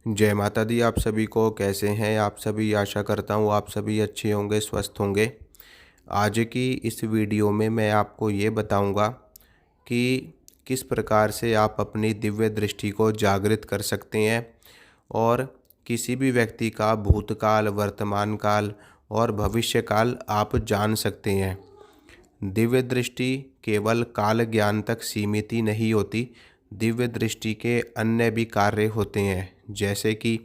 जय माता दी। आप सभी को कैसे हैं आप सभी। आशा करता हूँ आप सभी अच्छे होंगे, स्वस्थ होंगे। आज की इस वीडियो में मैं आपको ये बताऊंगा कि किस प्रकार से आप अपनी दिव्य दृष्टि को जागृत कर सकते हैं और किसी भी व्यक्ति का भूतकाल, वर्तमान काल और भविष्य काल आप जान सकते हैं। दिव्य दृष्टि केवल काल ज्ञान तक सीमित ही नहीं होती। दिव्य दृष्टि के अन्य भी कार्य होते हैं, जैसे कि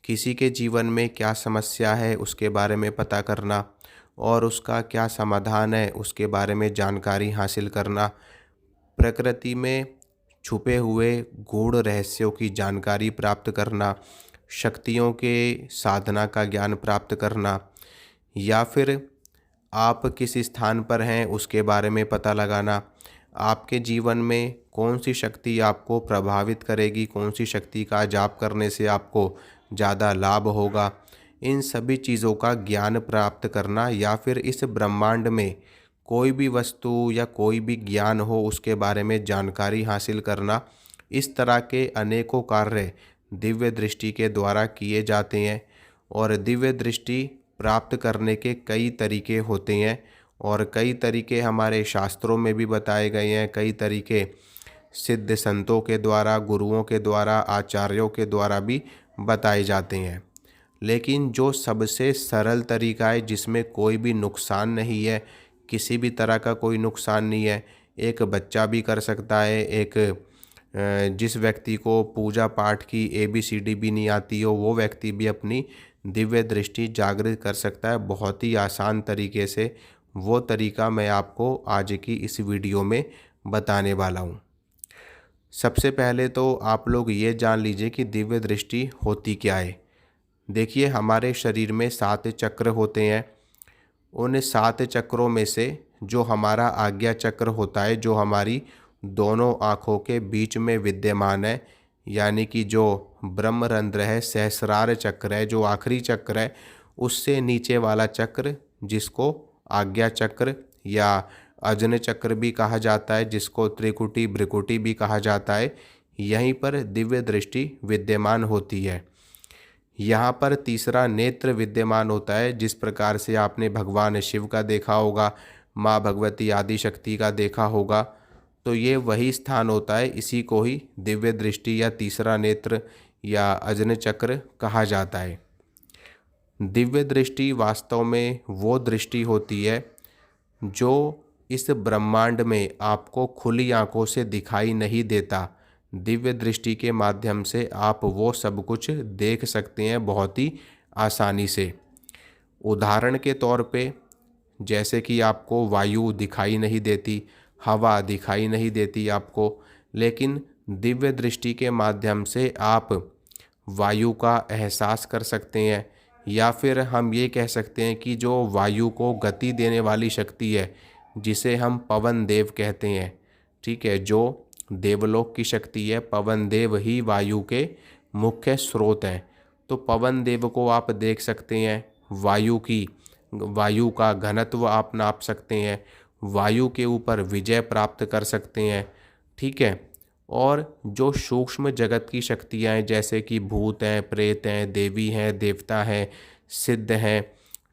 किसी के जीवन में क्या समस्या है उसके बारे में पता करना और उसका क्या समाधान है उसके बारे में जानकारी हासिल करना, प्रकृति में छुपे हुए गूढ़ रहस्यों की जानकारी प्राप्त करना, शक्तियों के साधना का ज्ञान प्राप्त करना, या फिर आप किस स्थान पर हैं उसके बारे में पता लगाना, आपके जीवन में कौन सी शक्ति आपको प्रभावित करेगी, कौन सी शक्ति का जाप करने से आपको ज़्यादा लाभ होगा, इन सभी चीज़ों का ज्ञान प्राप्त करना, या फिर इस ब्रह्मांड में कोई भी वस्तु या कोई भी ज्ञान हो उसके बारे में जानकारी हासिल करना। इस तरह के अनेकों कार्य दिव्य दृष्टि के द्वारा किए जाते हैं। और दिव्य दृष्टि प्राप्त करने के कई तरीके होते हैं और कई तरीके हमारे शास्त्रों में भी बताए गए हैं। कई तरीके सिद्ध संतों के द्वारा, गुरुओं के द्वारा, आचार्यों के द्वारा भी बताए जाते हैं। लेकिन जो सबसे सरल तरीका है, जिसमें कोई भी नुकसान नहीं है, किसी भी तरह का कोई नुकसान नहीं है, एक बच्चा भी कर सकता है, एक जिस व्यक्ति को पूजा पाठ की ABCD भी नहीं आती हो वो व्यक्ति भी अपनी दिव्य दृष्टि जागृत कर सकता है बहुत ही आसान तरीके से। वो तरीका मैं आपको आज की इस वीडियो में बताने वाला हूँ। सबसे पहले तो आप लोग ये जान लीजिए कि दिव्य दृष्टि होती क्या है। देखिए, हमारे शरीर में 7 चक्र होते हैं। उन 7 चक्रों में से जो हमारा आज्ञा चक्र होता है, जो हमारी दोनों आँखों के बीच में विद्यमान है, यानी कि जो ब्रह्मरंध्र है, सहस्रार चक्र है, जो आखिरी चक्र है, उससे नीचे वाला चक्र जिसको आज्ञा चक्र या अजन चक्र भी कहा जाता है, जिसको त्रिकुटी भ्रिकुटी भी कहा जाता है, यहीं पर दिव्य दृष्टि विद्यमान होती है। यहाँ पर तीसरा नेत्र विद्यमान होता है। जिस प्रकार से आपने भगवान शिव का देखा होगा, माँ भगवती आदि शक्ति का देखा होगा, तो ये वही स्थान होता है। इसी को ही दिव्य दृष्टि या तीसरा नेत्र या अजन चक्र कहा जाता है। दिव्य दृष्टि वास्तव में वो दृष्टि होती है जो इस ब्रह्मांड में आपको खुली आंखों से दिखाई नहीं देता। दिव्य दृष्टि के माध्यम से आप वो सब कुछ देख सकते हैं बहुत ही आसानी से। उदाहरण के तौर पे, जैसे कि आपको वायु दिखाई नहीं देती, हवा दिखाई नहीं देती आपको, लेकिन दिव्य दृष्टि के माध्यम से आप वायु का एहसास कर सकते हैं। या फिर हम ये कह सकते हैं कि जो वायु को गति देने वाली शक्ति है, जिसे हम पवन देव कहते हैं, ठीक है, जो देवलोक की शक्ति है, पवन देव ही वायु के मुख्य स्रोत हैं। तो पवन देव को आप देख सकते हैं, वायु का घनत्व आप नाप सकते हैं, वायु के ऊपर विजय प्राप्त कर सकते हैं, ठीक है। और जो सूक्ष्म जगत की शक्तियाँ हैं, जैसे कि भूत हैं, प्रेत हैं, देवी हैं, देवता हैं, सिद्ध हैं,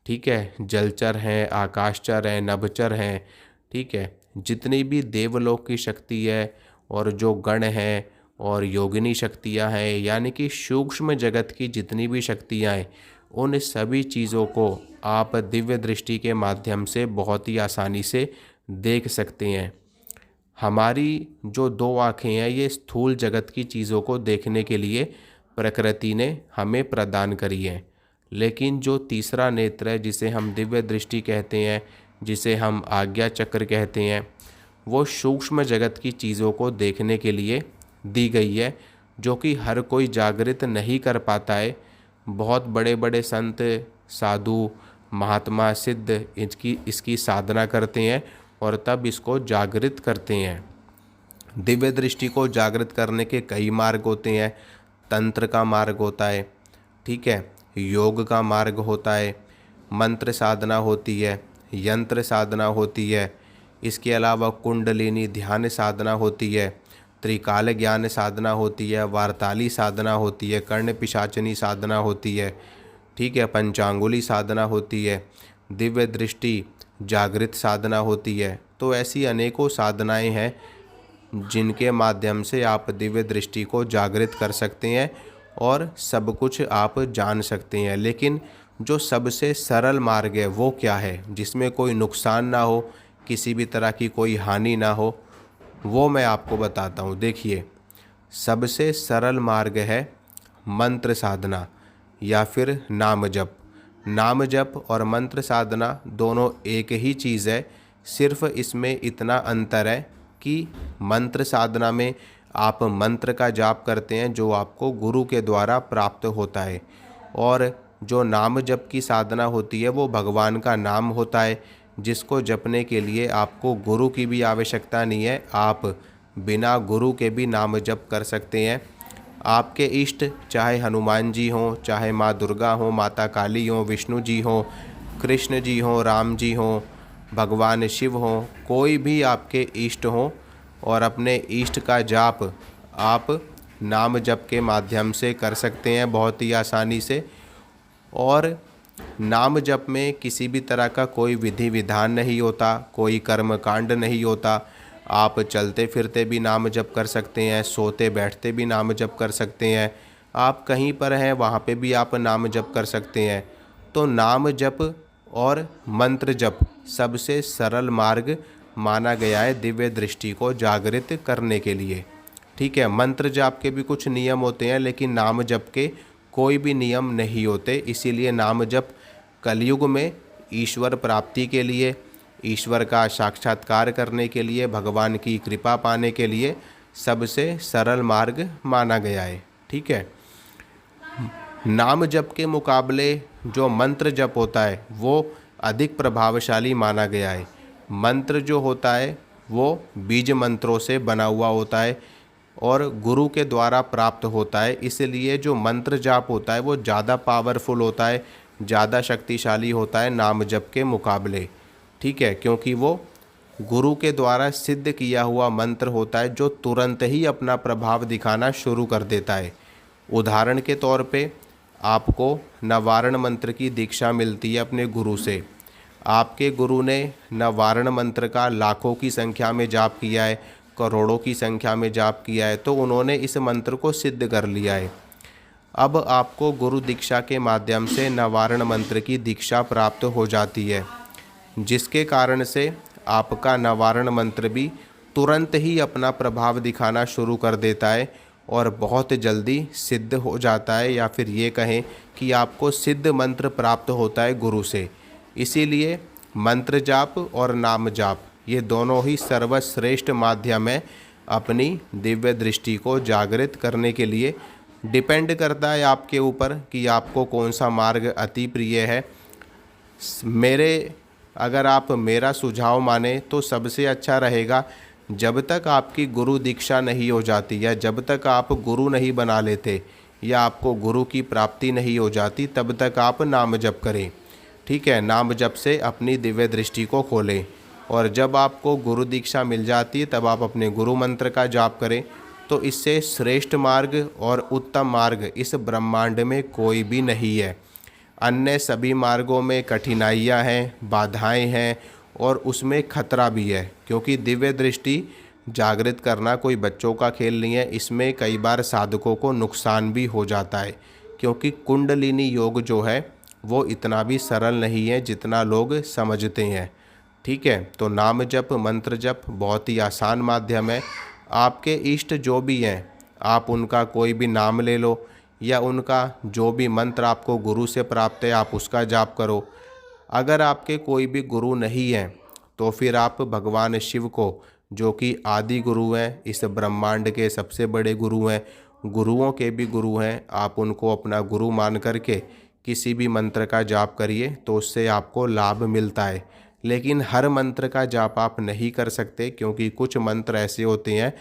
ठीक है, जलचर हैं, आकाशचर हैं, नभचर हैं, ठीक है, जितनी भी देवलोक की शक्ति है और जो गण हैं और योगिनी शक्तियाँ हैं, यानी कि सूक्ष्म जगत की जितनी भी शक्तियाँ हैं, उन सभी चीज़ों को आप दिव्य दृष्टि के माध्यम से बहुत ही आसानी से देख सकते हैं। हमारी जो 2 आँखें हैं, ये स्थूल जगत की चीज़ों को देखने के लिए प्रकृति ने हमें प्रदान करी है। लेकिन जो तीसरा नेत्र है, जिसे हम दिव्य दृष्टि कहते हैं, जिसे हम आज्ञा चक्र कहते हैं, वो सूक्ष्म जगत की चीज़ों को देखने के लिए दी गई है, जो कि हर कोई जागृत नहीं कर पाता है। बहुत बड़े बड़े संत, साधु, महात्मा, सिद्ध इसकी साधना करते हैं और तब इसको जागृत करते हैं। दिव्य दृष्टि को जागृत करने के कई मार्ग होते हैं। तंत्र का मार्ग होता है, ठीक है, योग का मार्ग होता है, मंत्र साधना होती है, यंत्र साधना होती है, इसके अलावा कुंडलिनी ध्यान साधना होती है, त्रिकाल ज्ञान साधना होती है, वार्ताली साधना होती है, कर्ण पिशाचनी साधना होती है, ठीक है, पंचांगुली साधना होती है, दिव्य दृष्टि जागृत साधना होती है। तो ऐसी अनेकों साधनाएं हैं जिनके माध्यम से आप दिव्य दृष्टि को जागृत कर सकते हैं और सब कुछ आप जान सकते हैं। लेकिन जो सबसे सरल मार्ग है वो क्या है, जिसमें कोई नुकसान ना हो, किसी भी तरह की कोई हानि ना हो, वो मैं आपको बताता हूँ। देखिए, सबसे सरल मार्ग है मंत्र साधना या फिर नाम जप। नाम जप और मंत्र साधना दोनों एक ही चीज़ है, सिर्फ इसमें इतना अंतर है कि मंत्र साधना में आप मंत्र का जाप करते हैं जो आपको गुरु के द्वारा प्राप्त होता है, और जो नाम जप की साधना होती है वो भगवान का नाम होता है जिसको जपने के लिए आपको गुरु की भी आवश्यकता नहीं है। आप बिना गुरु के भी नाम जप कर सकते हैं। आपके इष्ट चाहे हनुमान जी हों, चाहे माँ दुर्गा हों, माता काली हों, विष्णु जी हों, कृष्ण जी हों, राम जी हों, भगवान शिव हों, कोई भी आपके इष्ट हों, और अपने इष्ट का जाप आप नाम जप के माध्यम से कर सकते हैं बहुत ही आसानी से। और नाम जप में किसी भी तरह का कोई विधि विधान नहीं होता, कोई कर्म कांड नहीं होता। आप चलते फिरते भी नाम जप कर सकते हैं, सोते बैठते भी नाम जप कर सकते हैं, आप कहीं पर हैं वहाँ पे भी आप नाम जप कर सकते हैं। तो नाम जप और मंत्र जप सबसे सरल मार्ग माना गया है दिव्य दृष्टि को जागृत करने के लिए। ठीक है, मंत्र जाप के भी कुछ नियम होते हैं लेकिन नाम जप के कोई भी नियम नहीं होते। इसीलिए नाम जप कलयुग में ईश्वर प्राप्ति के लिए, ईश्वर का साक्षात्कार करने के लिए, भगवान की कृपा पाने के लिए सबसे सरल मार्ग माना गया है। ठीक है, नाम जप के मुकाबले जो मंत्र जप होता है वो अधिक प्रभावशाली माना गया है। मंत्र जो होता है वो बीज मंत्रों से बना हुआ होता है और गुरु के द्वारा प्राप्त होता है, इसलिए जो मंत्र जाप होता है वो ज़्यादा पावरफुल होता है, ज़्यादा शक्तिशाली होता है नाम जप के मुकाबले। ठीक है, क्योंकि वो गुरु के द्वारा सिद्ध किया हुआ मंत्र होता है जो तुरंत ही अपना प्रभाव दिखाना शुरू कर देता है। उदाहरण के तौर पे आपको नवारण मंत्र की दीक्षा मिलती है अपने गुरु से। आपके गुरु ने नवारण मंत्र का लाखों की संख्या में जाप किया है, करोड़ों की संख्या में जाप किया है, तो उन्होंने इस मंत्र को सिद्ध कर लिया है। अब आपको गुरु दीक्षा के माध्यम से नवारण मंत्र की दीक्षा प्राप्त हो जाती है, जिसके कारण से आपका नवारण मंत्र भी तुरंत ही अपना प्रभाव दिखाना शुरू कर देता है और बहुत जल्दी सिद्ध हो जाता है, या फिर ये कहें कि आपको सिद्ध मंत्र प्राप्त होता है गुरु से। इसीलिए मंत्र जाप और नाम जाप ये दोनों ही सर्वश्रेष्ठ माध्यम है अपनी दिव्य दृष्टि को जागृत करने के लिए। डिपेंड करता है आपके ऊपर कि आपको कौन सा मार्ग अति प्रिय है। अगर आप मेरा सुझाव माने तो सबसे अच्छा रहेगा, जब तक आपकी गुरु दीक्षा नहीं हो जाती या जब तक आप गुरु नहीं बना लेते या आपको गुरु की प्राप्ति नहीं हो जाती, तब तक आप नाम जप करें। ठीक है, नाम जप से अपनी दिव्य दृष्टि को खोलें, और जब आपको गुरु दीक्षा मिल जाती है तब आप अपने गुरु मंत्र का जाप करें। तो इससे श्रेष्ठ मार्ग और उत्तम मार्ग इस ब्रह्मांड में कोई भी नहीं है। अन्य सभी मार्गों में कठिनाइयाँ हैं, बाधाएं हैं और उसमें खतरा भी है, क्योंकि दिव्य दृष्टि जागृत करना कोई बच्चों का खेल नहीं है। इसमें कई बार साधकों को नुकसान भी हो जाता है, क्योंकि कुंडलिनी योग जो है वो इतना भी सरल नहीं है जितना लोग समझते हैं। ठीक है, तो नाम जप मंत्र जप बहुत ही आसान माध्यम है। आपके इष्ट जो भी हैं आप उनका कोई भी नाम ले लो, या उनका जो भी मंत्र आपको गुरु से प्राप्त है आप उसका जाप करो। अगर आपके कोई भी गुरु नहीं हैं तो फिर आप भगवान शिव को, जो कि आदि गुरु हैं, इस ब्रह्मांड के सबसे बड़े गुरु हैं, गुरुओं के भी गुरु हैं, आप उनको अपना गुरु मान करके किसी भी मंत्र का जाप करिए तो उससे आपको लाभ मिलता है। लेकिन हर मंत्र का जाप आप नहीं कर सकते, क्योंकि कुछ मंत्र ऐसे होते हैं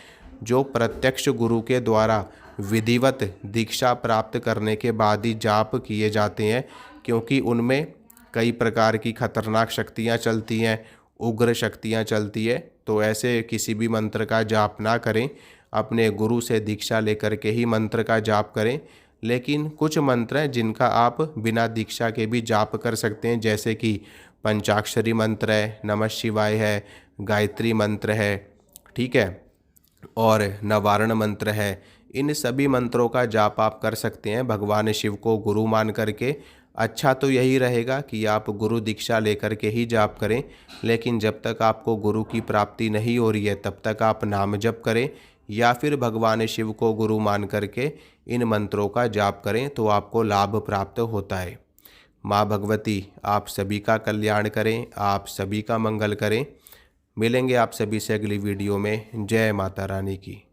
जो प्रत्यक्ष गुरु के द्वारा विधिवत दीक्षा प्राप्त करने के बाद ही जाप किए जाते हैं, क्योंकि उनमें कई प्रकार की खतरनाक शक्तियाँ चलती हैं, उग्र शक्तियाँ चलती है। तो ऐसे किसी भी मंत्र का जाप ना करें। अपने गुरु से दीक्षा लेकर के ही मंत्र का जाप करें। लेकिन कुछ मंत्र हैं जिनका आप बिना दीक्षा के भी जाप कर सकते हैं, जैसे कि पंचाक्षरी मंत्र है, नमः शिवाय है, गायत्री मंत्र है, ठीक है, और नवारण मंत्र है। इन सभी मंत्रों का जाप आप कर सकते हैं भगवान शिव को गुरु मान करके। अच्छा तो यही रहेगा कि आप गुरु दीक्षा लेकर के ही जाप करें, लेकिन जब तक आपको गुरु की प्राप्ति नहीं हो रही है तब तक आप नाम जप करें या फिर भगवान शिव को गुरु मान करके इन मंत्रों का जाप करें, तो आपको लाभ प्राप्त होता है। माँ भगवती आप सभी का कल्याण करें, आप सभी का मंगल करें। मिलेंगे आप सभी से अगली वीडियो में। जय माता रानी की।